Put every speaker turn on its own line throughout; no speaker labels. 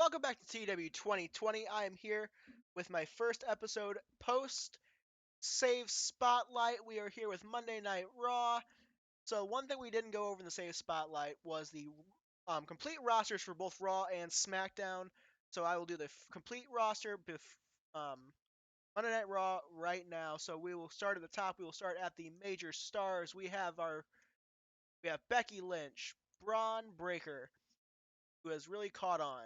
Welcome back to TEW 2020. I am here with my first episode post Save Spotlight. We are here with Monday Night Raw. So, one thing we didn't go over in the Save Spotlight was the complete rosters for both Raw and SmackDown. So, I will do the complete roster Monday Night Raw right now. So, we will start at the top. We will start at the major stars. We have Becky Lynch, Braun Breaker, who has really caught on.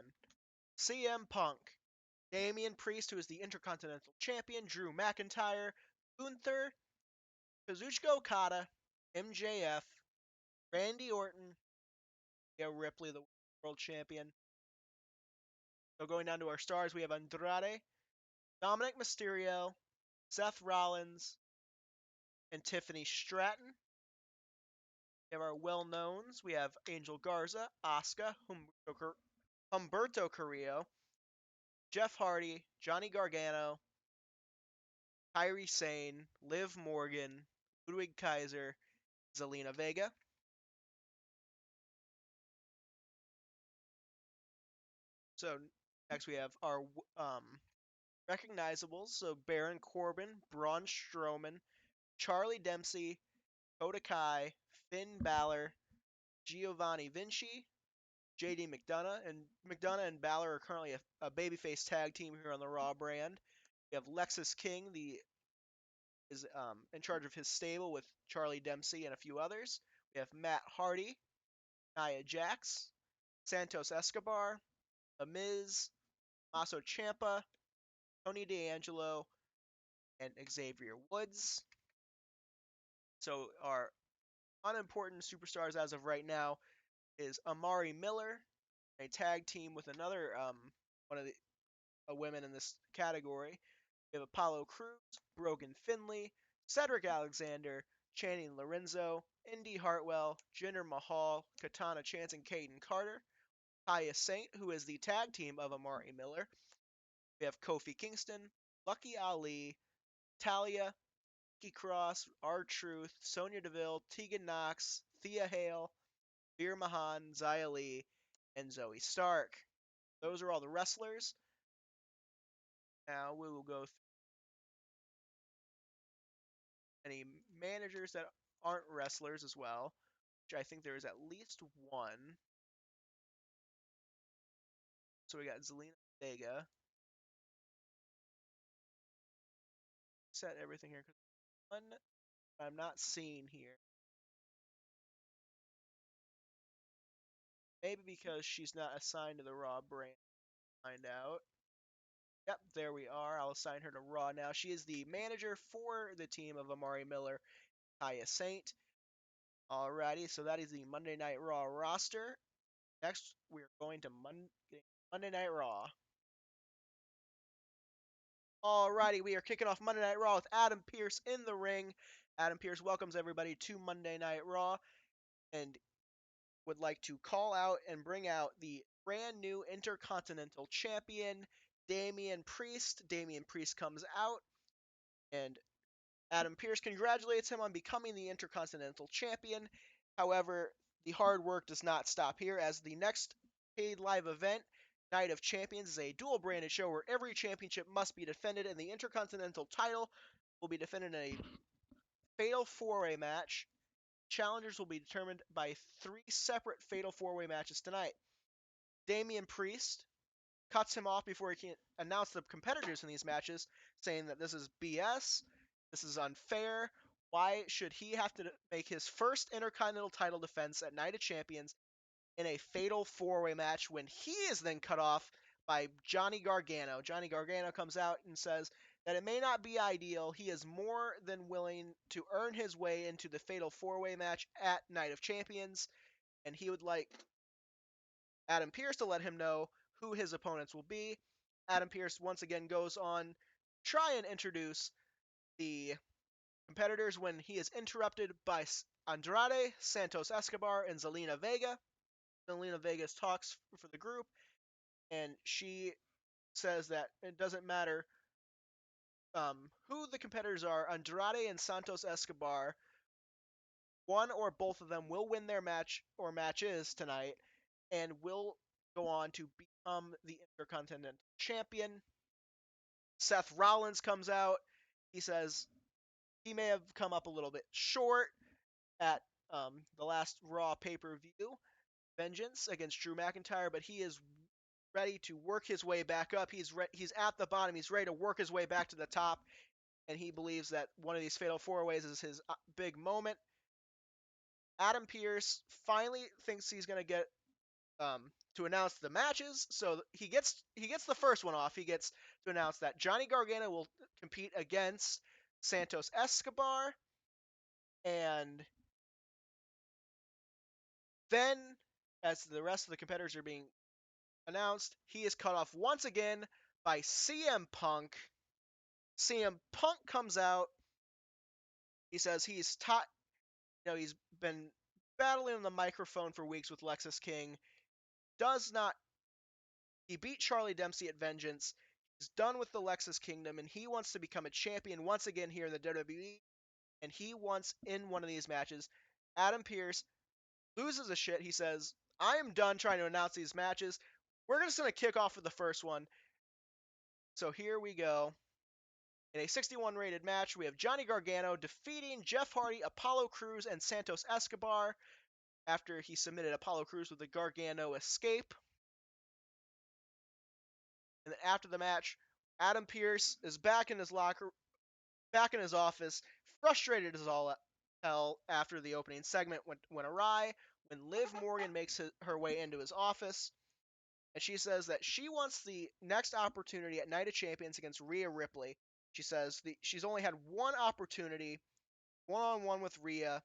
CM Punk, Damian Priest, who is the Intercontinental Champion, Drew McIntyre, Gunther, Kazuchika Okada, MJF, Randy Orton, Rhea Ripley, the World Champion. So going down to our stars, we have Andrade, Dominic Mysterio, Seth Rollins, and Tiffany Stratton. We have our well-knowns. We have Angel Garza, Asuka, Humberto Carrillo, Jeff Hardy, Johnny Gargano, Kairi Sane, Liv Morgan, Ludwig Kaiser, Zelina Vega. So next we have our recognizables. So Baron Corbin, Braun Strowman, Charlie Dempsey, Kota Kai, Finn Balor, Giovanni Vinci, JD McDonough and Balor are currently a babyface tag team here on the Raw brand. We have Lexis King, is in charge of his stable with Charlie Dempsey and a few others. We have Matt Hardy, Nia Jax, Santos Escobar, The Miz, Tommaso Ciampa, Tony D'Angelo, and Xavier Woods. So our unimportant superstars as of right now is Amari Miller, a tag team with another one of the women in this category. We have Apollo Crews, Brogan Finley, Cedric Alexander, Channing Lorenzo, Indy Hartwell, Jinder Mahal, Katana Chance, and Caden Carter. Kaya Saint, who is the tag team of Amari Miller. We have Kofi Kingston, Lucky Ali, Talia, Nikki Cross, R-Truth, Sonya Deville, Tegan Knox, Thea Hale, Veer Mahan, Xia Li, and Zoe Stark. Those are all the wrestlers. Now we will go through any managers that aren't wrestlers as well, which I think there is at least one. So we got Zelina Vega. Set everything here because one I'm not seeing here. Maybe because she's not assigned to the Raw brand. Find out. Yep, there we are. I'll assign her to Raw now. She is the manager for the team of Amari Miller, Kaya Saint. Alrighty, so that is the Monday Night Raw roster. Next, we're going to Monday Night Raw. Alrighty, we are kicking off Monday Night Raw with Adam Pearce in the ring. Adam Pearce welcomes everybody to Monday Night Raw and would like to call out and bring out the brand new Intercontinental Champion, Damian Priest. Damian Priest comes out, and Adam Pearce congratulates him on becoming the Intercontinental Champion. However, the hard work does not stop here, as the next paid live event, Night of Champions, is a dual-branded show where every championship must be defended, and the Intercontinental title will be defended in a fatal four-way match. Challengers will be determined by 3 separate fatal four-way matches tonight. Damian Priest cuts him off before he can announce the competitors in these matches, saying that this is BS, this is unfair. Why should he have to make his first Intercontinental title defense at Night of Champions in a fatal four-way match when he is then cut off by Johnny Gargano? Johnny Gargano comes out and says that it may not be ideal. He is more than willing to earn his way into the fatal four-way match at Night of Champions, and he would like Adam Pearce to let him know who his opponents will be. Adam Pearce once again goes on to try and introduce the competitors when he is interrupted by Andrade, Santos Escobar, and Zelina Vega. Zelina Vega talks for the group, and she says that it doesn't matter who the competitors are. Andrade and Santos Escobar, one or both of them will win their match or matches tonight, and will go on to become the Intercontinental Champion. Seth Rollins comes out. He says he may have come up a little bit short at the last Raw pay-per-view, Vengeance against Drew McIntyre, but he is ready to work his way back up. He's at the bottom. He's ready to work his way back to the top, and he believes that one of these Fatal 4-Ways is his big moment. Adam Pearce finally thinks he's going to get to announce the matches, so he gets the first one off. He gets to announce that Johnny Gargano will compete against Santos Escobar, and then as the rest of the competitors are being announced, he is cut off once again by CM Punk. CM Punk comes out. He says he's he's been battling on the microphone for weeks with Lexis King. He beat Charlie Dempsey at Vengeance. He's done with the Lexis Kingdom, and he wants to become a champion once again here in the WWE. And he wants in one of these matches. Adam Pearce loses his shit. He says, "I am done trying to announce these matches. We're just going to kick off with the first one." So here we go. In a 61 rated match, we have Johnny Gargano defeating Jeff Hardy, Apollo Crews, and Santos Escobar after he submitted Apollo Crews with a Gargano escape. And then after the match, Adam Pearce is back in his office, frustrated as all hell after the opening segment went awry when Liv Morgan makes her way into his office. And she says that she wants the next opportunity at Night of Champions against Rhea Ripley. She says she's only had one opportunity, one-on-one with Rhea,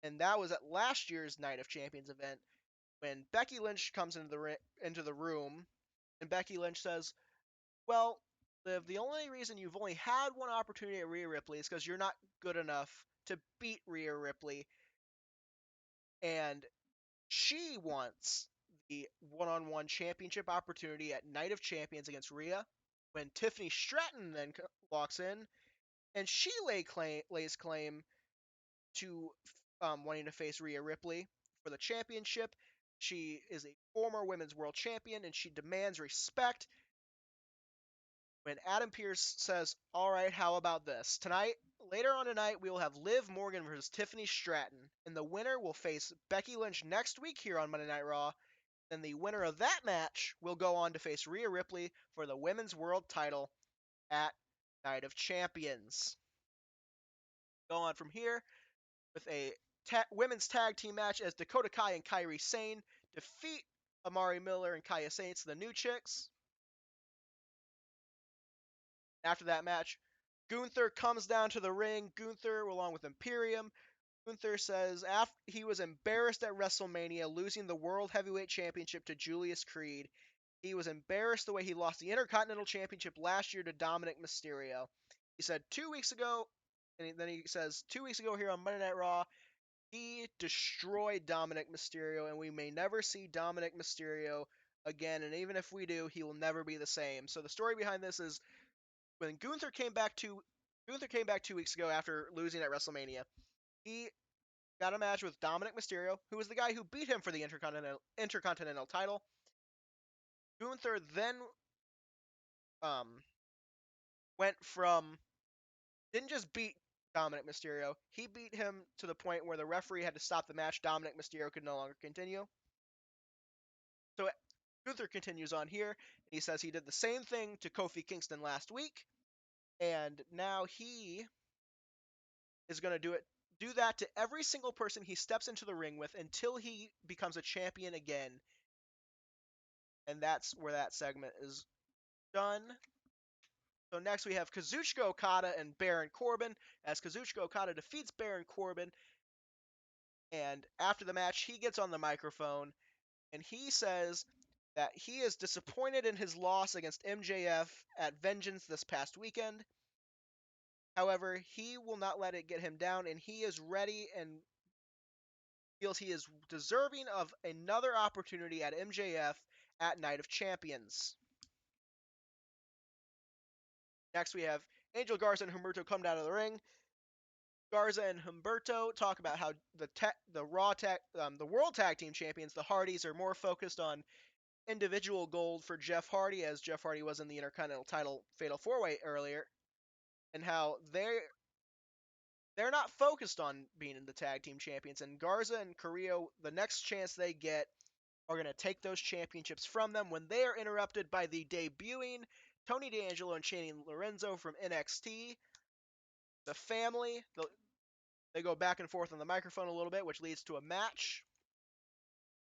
and that was at last year's Night of Champions event when Becky Lynch comes into the room, and Becky Lynch says, "Well, Liv, the only reason you've only had one opportunity at Rhea Ripley is because you're not good enough to beat Rhea Ripley, and she wants the one-on-one championship opportunity at Night of Champions against Rhea." When Tiffany Stratton then walks in, and she lays claim to wanting to face Rhea Ripley for the championship. She is a former women's world champion, and she demands respect. When Adam Pearce says, "All right, how about this? Later on tonight, we will have Liv Morgan versus Tiffany Stratton, and the winner will face Becky Lynch next week here on Monday Night Raw. Then the winner of that match will go on to face Rhea Ripley for the women's world title at Night of Champions." Go on from here with a women's tag team match as Dakota Kai and Kairi Sane defeat Amari Miller and Kaya Saints, the New Chicks. After that match, Gunther comes down to the ring. Gunther, along with Imperium. Gunther says after he was embarrassed at WrestleMania, losing the World Heavyweight Championship to Julius Creed. He was embarrassed the way he lost the Intercontinental Championship last year to Dominic Mysterio. He said 2 weeks ago, and then he says 2 weeks ago here on Monday Night Raw, he destroyed Dominic Mysterio, and we may never see Dominic Mysterio again, and even if we do, he will never be the same. So the story behind this is when Gunther came back 2 weeks ago after losing at WrestleMania. He got a match with Dominic Mysterio, who was the guy who beat him for the Intercontinental title. Gunther then went from didn't just beat Dominic Mysterio, he beat him to the point where the referee had to stop the match. Dominic Mysterio could no longer continue. So Gunther continues on here. He says he did the same thing to Kofi Kingston last week, and now he is going to do that to every single person he steps into the ring with until he becomes a champion again. And that's where that segment is done. So next we have Kazuchika Okada and Baron Corbin, as Kazuchika Okada defeats Baron Corbin. And after the match, he gets on the microphone and he says that he is disappointed in his loss against MJF at Vengeance this past weekend. However, he will not let it get him down, and he is ready and feels he is deserving of another opportunity at MJF at Night of Champions. Next, we have Angel Garza and Humberto come down to the ring. Garza and Humberto talk about how the World Tag Team Champions, the Hardys, are more focused on individual gold for Jeff Hardy, as Jeff Hardy was in the Intercontinental title Fatal 4-Way earlier, and how they're not focused on being in the tag team champions. And Garza and Carrillo, the next chance they get, are going to take those championships from them when they are interrupted by the debuting Tony D'Angelo and Shane Lorenzo from NXT. The family, they go back and forth on the microphone a little bit, which leads to a match.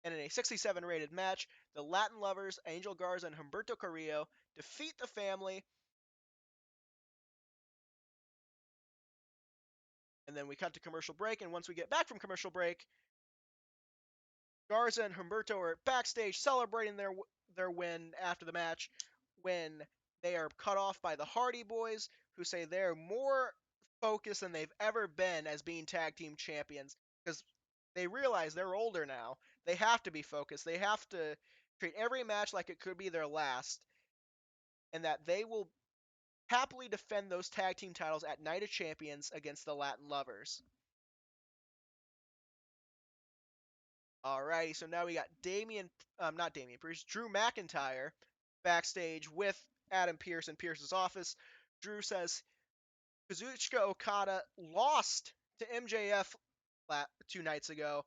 And in a 67 rated match, the Latin lovers, Angel Garza and Humberto Carrillo, defeat the family. And then we cut to commercial break, and once we get back from commercial break, Garza and Humberto are backstage celebrating their win after the match when they are cut off by the Hardy Boys, who say they're more focused than they've ever been as being tag team champions, because they realize they're older now. They have to be focused. They have to treat every match like it could be their last, and that they will happily defend those tag team titles at Night of Champions against the Latin Lovers. Alrighty, so now we got not Damian Priest, Drew McIntyre backstage with Adam Pearce in Pearce's office. Drew says Kazuchika Okada lost to MJF 2 nights ago.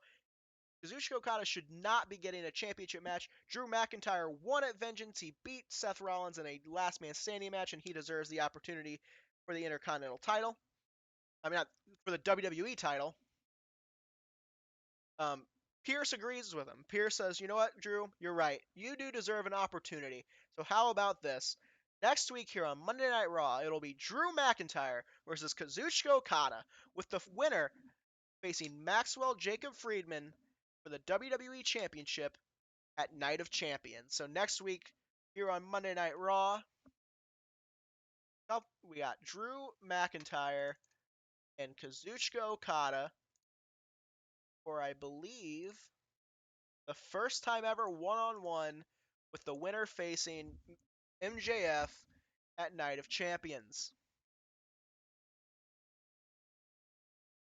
Kazuchika Okada should not be getting a championship match. Drew McIntyre won at Vengeance. He beat Seth Rollins in a last man standing match, and he deserves the opportunity for the Intercontinental title. I mean, not for the WWE title. Pierce agrees with him. Pierce says, you know what, Drew, you're right. You do deserve an opportunity. So how about this? Next week here on Monday Night Raw, it'll be Drew McIntyre versus Kazuchika Okada, with the winner facing Maxwell Jacob Friedman for the WWE Championship at Night of Champions. So next week here on Monday Night Raw, we got Drew McIntyre and Kazuchika Okada for, I believe, the first time ever one-on-one, with the winner facing MJF at Night of Champions.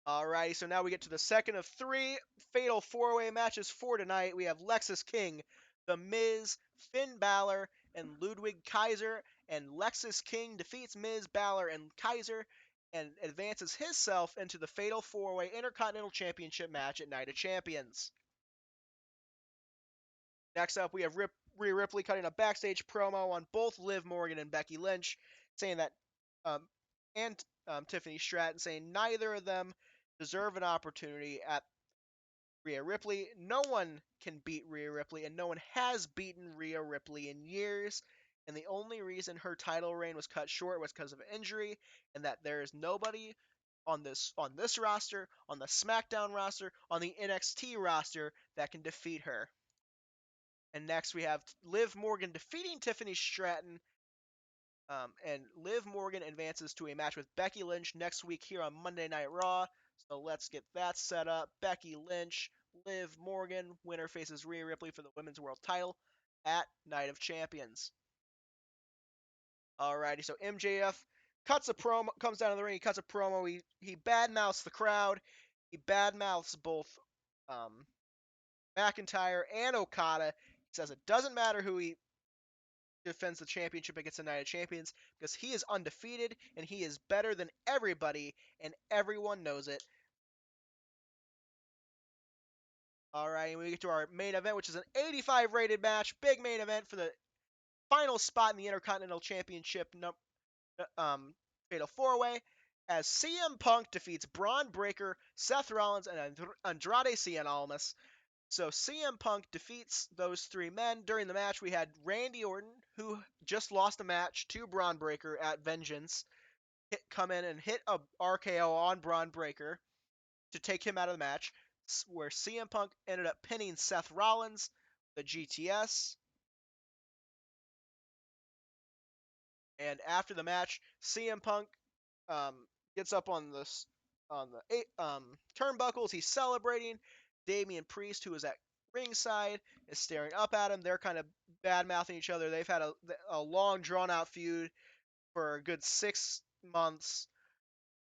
Alrighty, so now we get to the second of 3 fatal 4-way matches for tonight. We have Lexis King, The Miz, Finn Balor, and Ludwig Kaiser. And Lexis King defeats Miz, Balor, and Kaiser and advances himself into the fatal 4-way Intercontinental Championship match at Night of Champions. Next up, we have Rhea Ripley cutting a backstage promo on both Liv Morgan and Becky Lynch, saying that, and Tiffany Stratton, saying neither of them deserve an opportunity at Rhea Ripley. No one can beat Rhea Ripley, and no one has beaten Rhea Ripley in years. And the only reason her title reign was cut short was because of injury, and that there is nobody on this roster, on the SmackDown roster, on the NXT roster that can defeat her. And next we have Liv Morgan defeating Tiffany Stratton. And Liv Morgan advances to a match with Becky Lynch next week here on Monday Night Raw. So let's get that set up. Becky Lynch, Liv Morgan, winner faces Rhea Ripley for the Women's World title at Night of Champions. Alrighty, so MJF cuts a promo, comes down to the ring, he cuts a promo, he badmouths the crowd, he badmouths both McIntyre and Okada. He says it doesn't matter who he defends the championship against the Night of Champions, because he is undefeated and he is better than everybody, and everyone knows it. Alright, we get to our main event, which is an 85 rated match. Big main event for the final spot in the Intercontinental Championship Fatal 4-Way, as CM Punk defeats Braun Breaker, Seth Rollins, and Andrade Cien Almas. So CM Punk defeats those 3 men. During the match, we had Randy Orton, who just lost a match to Braun Breaker at Vengeance, come in and hit a RKO on Braun Breaker to take him out of the match, where CM Punk ended up pinning Seth Rollins, the GTS. And after the match, CM Punk gets up on the turnbuckles. He's celebrating. Damian Priest, who is at ringside, is staring up at him. They're kind of bad-mouthing each other. They've had a long, drawn-out feud for a good 6 months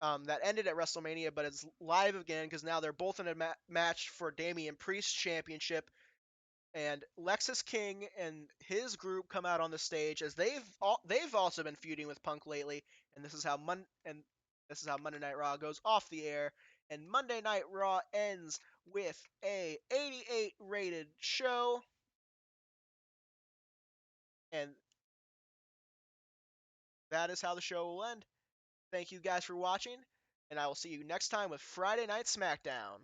that ended at WrestleMania, but it's live again because now they're both in a match for Damian Priest's championship. and Lexus King and his group come out on the stage as they've also been feuding with Punk lately, and this is how Monday Night Raw goes off the air, and Monday Night Raw ends with a 88 rated show, and that is how the show will end. Thank you guys for watching, and I will see you next time with Friday Night SmackDown.